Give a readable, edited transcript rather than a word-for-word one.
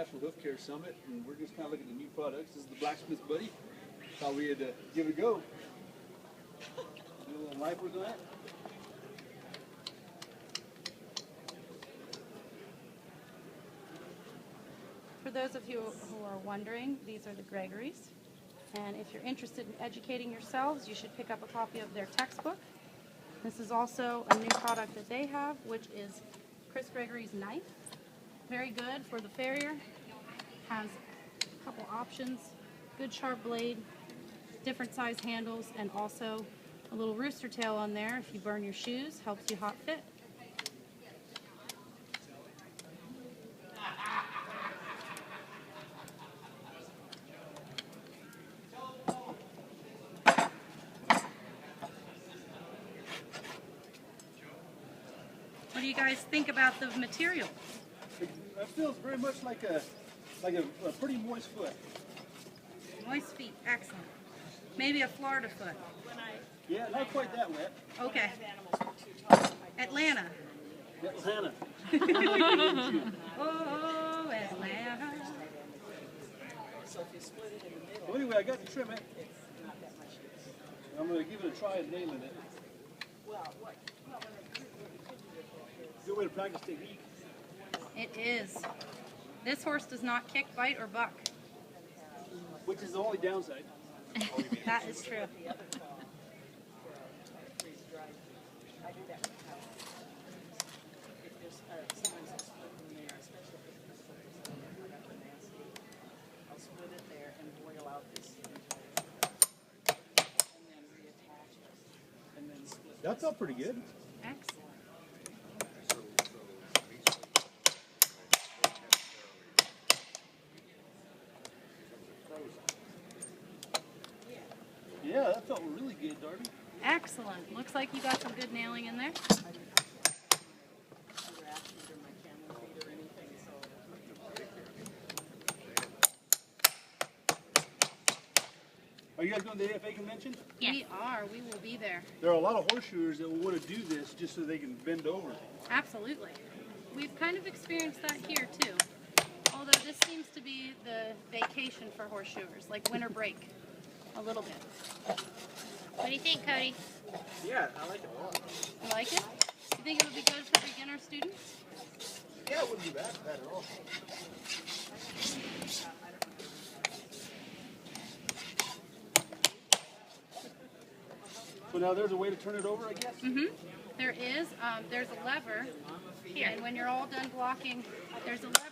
National HoofCare Summit, and we're just kind of looking at new products. This is the Blacksmith Buddy. Thought we had to give it a go. Do a little wipers on it. For those of you who are wondering, these are the Gregorys. And if you're interested in educating yourselves, you should pick up a copy of their textbook. This is also a new product that they have, which is Chris Gregory's knife. Very good for the farrier. Has a couple options. Good sharp blade, different size handles, and also a little rooster tail on there if you burn your shoes. Helps you hot fit. What do you guys think about the material? It feels very much like a pretty moist foot. Moist feet, excellent. Maybe a Florida foot. Yeah, not quite that wet. Okay. Atlanta. Atlanta. Oh, Atlanta. Well, anyway, I got to trim it. I'm going to give it a try at nailing it. Good way to practice technique. It is. This horse does not kick, bite, or buck. Which is the only downside. That is true. That felt pretty good. Excellent. Yeah, that felt really good, Darby. Excellent. Looks like you got some good nailing in there. Are you guys going to the AFA convention? Yes. We are. We will be there. There are a lot of horseshoers that will want to do this just so they can bend over. Absolutely. We've kind of experienced that here too. Although this seems to be the vacation for horseshoers, like winter break, a little bit. What do you think, Cody? Yeah, I like it a lot. You like it? You think it would be good for beginner students? Yeah, it wouldn't be bad at all. So now there's a way to turn it over, I guess? Mm-hmm. There is. There's a lever. Here. And when you're all done blocking, there's a lever.